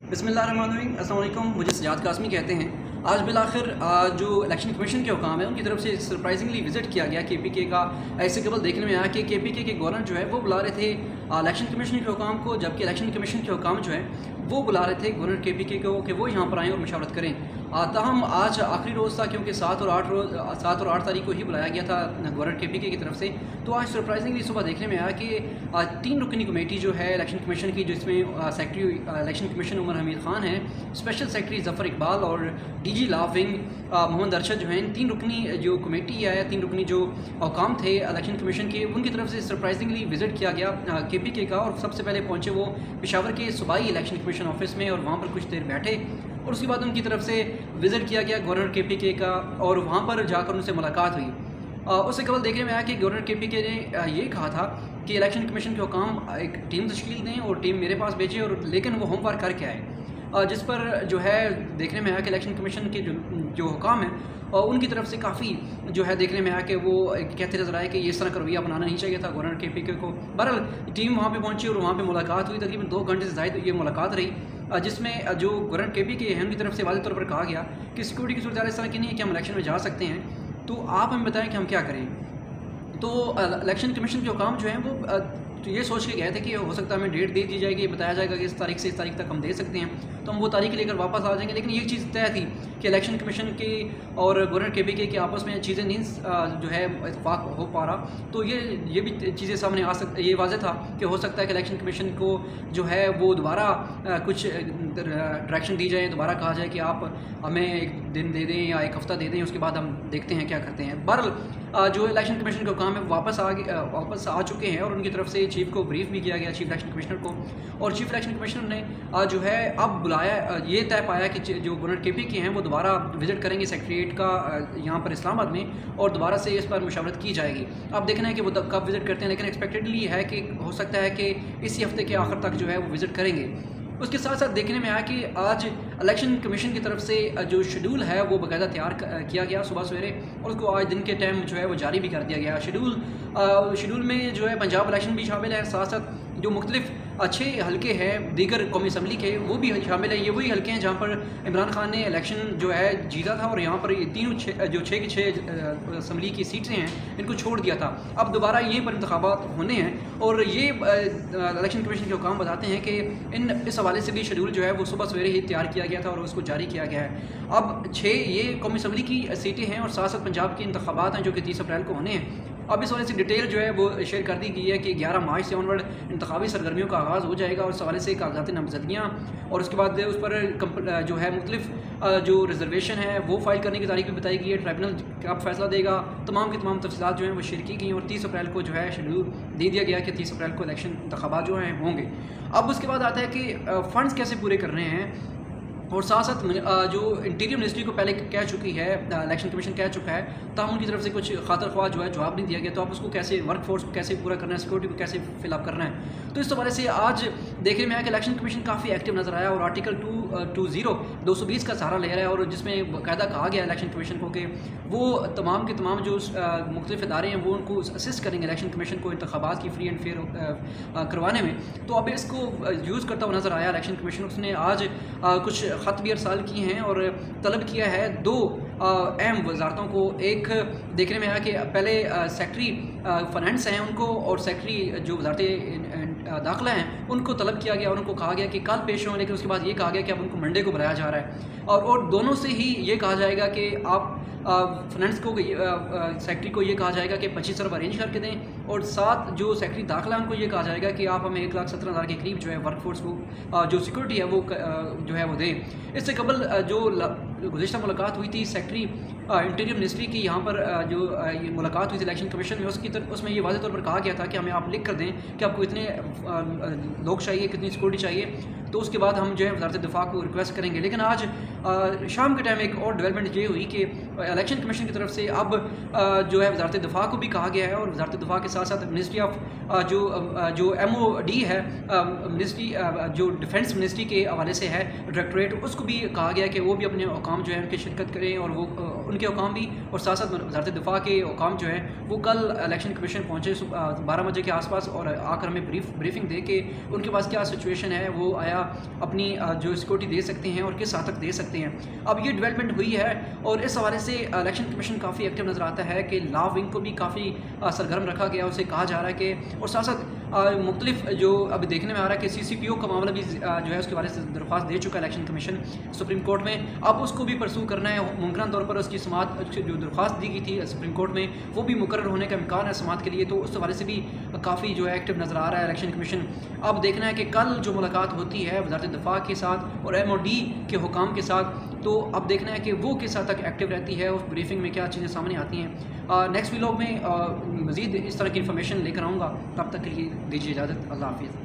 बिस्मिल्लाहिर्रहमानिर्रहीम। अस्सलाम वालेकुम। मुझे सजाद कासमी कहते हैं। आज बिलाखिर जो इलेक्शन कमीशन के हुकाम है उनकी तरफ से सरप्राइजिंगली विजिट किया गया KPK का। ऐसे केवल देखने में आया कि KPK के गवर्नर जो है वो बुला रहे थे इलेक्शन कमीशन के हुकाम को, जबकि इलेक्शन कमीशन के हुकाम जो है वो बुला रहे थे गवर्नर KPK को कि वो यहाँ पर आएँ और मशावरत करें। ताहम आज आखिरी रोज़ था, क्योंकि 7 और 8 तारीख को ही बुलाया गया था गवर्नर KPK की तरफ से। तो आज सरप्राइजिंगली सुबह देखने में आया कि 3 रुकनी कमेटी जो है इलेक्शन कमीशन की, जिसमें secretary election commission Umar Hamid Khan है, स्पेशल सेक्रेटरी ज़फ़र इकबाल और DG law wing Mohammad Arshad जो हैं, 3 रुकनी जो कमेटी है, 3 रुकनी जो हुकाम थे इलेक्शन कमीशन के, उनकी तरफ से सरप्राइजिंगली विजिट किया गया KPK का। और सबसे पहले पहुँचे वो पेशावर के सूबाई इलेक्शन कमीशन ऑफिस में और वहाँ पर कुछ देर बैठे, और उसके बाद उनकी तरफ से विज़िट किया गया गवर्नर KPK का, और वहाँ पर जाकर उनसे मुलाकात हुई। उससे कबल देखने में आया कि गवर्नर KPK ने ये कहा था कि इलेक्शन कमीशन के हुकाम एक टीम तश्कील दें और टीम मेरे पास भेजें, और लेकिन वो होमवर्क करके आए। जिस पर जो है देखने में आया कि इलेक्शन कमीशन के जो हुकाम है और उनकी तरफ से काफ़ी जो है देखने में आया कि वो कहते नजर आए कि ये इस तरह का रवैया अपनाना नहीं चाहिए था गवर्नर KPK को। बहरहाल टीम वहाँ पे पहुँची और वहाँ पे मुलाकात हुई। तकरीबन 2 घंटे से ज़ायद ये मुलाकात रही, जिसमें जो गवर्नर KPK है उनकी तरफ से वाज़ेह तौर पर कहा गया कि सिक्योरिटी की सूरत इस तरह की नहीं है कि हम इलेक्शन में जा सकते हैं, तो आप हमें बताएं कि हम क्या करें। तो इलेक्शन कमीशन के हुकाम जो हैं वो तो ये सोच के गए थे कि हो सकता है हमें डेट दे दी जाएगी, बताया जाएगा कि इस तारीख से इस तारीख तक हम दे सकते हैं, तो हम वो तारीख लेकर वापस आ जाएंगे। लेकिन ये चीज़ तय थी कि इलेक्शन कमीशन के और गवर्नर KPK के आपस में चीज़ें नहीं जो है इत्तेफाक हो पा रहा। तो ये भी चीज़ें सामने आ ये वाज़ेह था कि हो सकता है कि इलेक्शन कमीशन को जो है वो दोबारा कुछ डायरेक्शन दी जाए, दोबारा कहा जाए कि आप हमें एक दिन दे दें या एक हफ़्ता दे दें, उसके बाद हम देखते हैं क्या करते हैं। बहरहाल जो इलेक्शन कमीशन का काम है वापस आ चुके हैं, और उनकी तरफ से चीफ को ब्रीफ भी किया गया, चीफ इलेक्शन कमिश्नर को, और चीफ इलेक्शन कमिश्नर ने जो है अब बुलाया, ये तय पाया कि जो गवर्नर KPK हैं वो दोबारा विजिट करेंगे सेक्रेटरीट का यहाँ पर इस्लामाबाद में, और दोबारा से इस पर मुशावरत की जाएगी। अब देखना है कि वो कब विजिट करते हैं, लेकिन एक्सपेक्टेडली है कि हो सकता है कि इसी हफ्ते के आखिर तक जो है वो विजिट करेंगे। उसके साथ साथ देखने में आया कि आज इलेक्शन कमीशन की तरफ से जो शेड्यूल है वो बाकायदा तैयार किया गया सुबह सवेरे, और उसको आज दिन के टाइम जो है वो जारी भी कर दिया गया। शेड्यूल में जो है पंजाब इलेक्शन भी शामिल है, साथ साथ जो मुख्तलिफ 6 हल्के हैं दीगर कौमी असम्बली के वो भी शामिल हैं। ये वही हल्के हैं जहाँ पर इमरान खान ने इलेक्शन जो है जीता था, और यहाँ पर ये तीनों 6 की 6 असम्बली की सीटें हैं इनको छोड़ दिया था। अब दोबारा ये पर इंतखाबात होने हैं, और ये इलेक्शन कमीशन के हुकाम बताते हैं कि इस हवाले से भी शेड्यूल जो है वो सुबह सवेरे ही तैयार किया गया था और उसको जारी किया गया है। अब 6 ये कौमी असम्बली की सीटें हैं, और साथ साथ पंजाब के इंतखाबात हैं जो कि 30 अप्रैल को होने हैं। अब इस वाले से डिटेल जो है वो शेयर कर दी गई है कि 11 मार्च से ऑनवर्ड इंतखाबी सरगर्मियों का आगाज़ हो जाएगा, और इस हवाले से कागजात नामजदगियाँ, और उसके बाद उस पर जो है मुख्तलिफ जो रिजर्वेशन है वो फाइल करने की तारीख भी बताई गई है। ट्राइब्यूनल कब फैसला देगा, तमाम की तमाम तफसीलात जो हैं वो शेयर की गई, और 30 अप्रैल को जो है शेड्यूल दे दिया गया कि 30 अप्रैल को इलेक्शन इंतखाबात जो हैं होंगे। अब उसके बाद आता है कि फ़ंड्स कैसे पूरे करने हैं, और साथ साथ जो इंटीरियर मिनिस्ट्री को पहले कह चुकी है, इलेक्शन कमीशन कह चुका है, तब उनकी तरफ से कुछ खातर ख्वाह जो है जवाब नहीं दिया गया। तो आप उसको कैसे वर्क फोर्स को कैसे पूरा करना है, सिक्योरिटी को कैसे फिलअप करना है। तो इस हवाले से आज देखने में आया कि इलेक्शन कमीशन काफ़ी एक्टिव नजर आया, और आर्टिकल 220 का सहारा ले रहा है, और जिसमें बाकायदा कहा गया इलेक्शन कमीशन को कि वो तमाम के तमाम जो मुख्तलिफ इदारे हैं वो उनको असिस्ट करेंगे इलेक्शन कमीशन को इंतखाबात की फ्री एंड फेयर करवाने में। तो अब इसको यूज़ करता हुआ नजर आया इलेक्शन कमीशन। उसने आज कुछ ख़त भी अरसाल किए हैं और तलब किया है 2 अहम वजारतों को। एक देखने में आया कि पहले सेक्रेटरी फाइनेंस हैं उनको, और सेक्रेटरी जो वजारत दाखिला हैं उनको तलब किया गया, और उनको कहा गया कि कल पेश हों, लेकिन उसके बाद ये कहा गया कि अब उनको मंडे को बुलाया जा रहा है, और दोनों से ही ये कहा जाएगा कि आप फाइनेंस को सेक्रेटरी को ये कहा जाएगा कि 25 अरब अरेंज करके दें, और साथ जो सेक्रेटरी दाखिला उनको ये कहा जाएगा कि आप हमें 1,17,000 के करीब जो है वर्कफोर्स को जो सिक्योरिटी है वो जो है वो दें। इससे कबल जो गुज़िश्ता मुलाकात हुई थी सेक्रेटरी इंटीरियर मिनिस्ट्री की, यहाँ पर जो ये मुलाकात हुई थी इलेक्शन कमीशन में, उसमें ये वाज़ेह तौर पर कहा गया था कि हमें आप लिख कर दें कि आपको इतने लोग चाहिए, कितनी सिक्योरिटी चाहिए, तो उसके बाद हम जो है वज़ारत दिफा को रिक्वेस्ट करेंगे। लेकिन आज शाम के टाइम एक और डेवलपमेंट ये हुई कि इलेक्शन कमीशन की तरफ से अब जो है वज़ारत दिफा को भी कहा गया है, और वज़ारत दिफा के साथ साथ मिनिस्ट्री ऑफ जो MOD है, मिनिस्ट्री जो डिफेंस मिनिस्ट्री के हवाले से है डायरेक्टरेट, उसको भी कहा गया कि वो भी अपने हुकाम जो है उनकी शिरकत करें, और वो उनके हुकाम भी, और साथ साथ वज़ारत दिफा के हुकाम जो है वो कल इलेक्शन कमीशन पहुँचे 12 बजे के आसपास, और आकर हमें ब्रीफिंग दे के उनके पास क्या सिचुएशन है वो आया, اپنی جو سیکورٹی دے سکتے ہیں اور کس حد تک دے سکتے ہیں. اب یہ ڈیولپمنٹ ہوئی ہے اور اس حوالے سے الیکشن کمیشن کافی ایکٹیو نظر آتا ہے کہ لا ونگ کو بھی کافی سرگرم رکھا گیا. اسے کہا جا رہا ہے کہ اور ساتھ ساتھ مختلف جو اب دیکھنے میں آ رہا ہے کہ سی سی پی او کا معاملہ بھی جو ہے اس کے بارے سے درخواست دے چکا ہے الیکشن کمیشن سپریم کورٹ میں. اب اس کو بھی پرسو کرنا ہے. ممکنہ طور پر اس کی سماعت جو درخواست دی گئی تھی سپریم کورٹ میں وہ بھی مقرر ہونے کا امکان ہے سماعت کے لیے. تو اس حوالے سے بھی کافی جو ہے ایکٹیو نظر آ رہا ہے الیکشن کمیشن. اب دیکھنا ہے کہ کل جو ملاقات ہوتی ہے وزارت دفاع کے ساتھ اور ایم او ڈی کے حکام کے ساتھ, تو اب دیکھنا ہے کہ وہ کس حد تک ایکٹیو رہتی ہے, اس بریفنگ میں کیا چیزیں سامنے آتی ہیں. نیکسٹ ویلاگ میں مزید اس طرح کی انفارمیشن لے کر آؤں گا. تب تک کے لیے دیجیے اجازت. اللہ حافظ.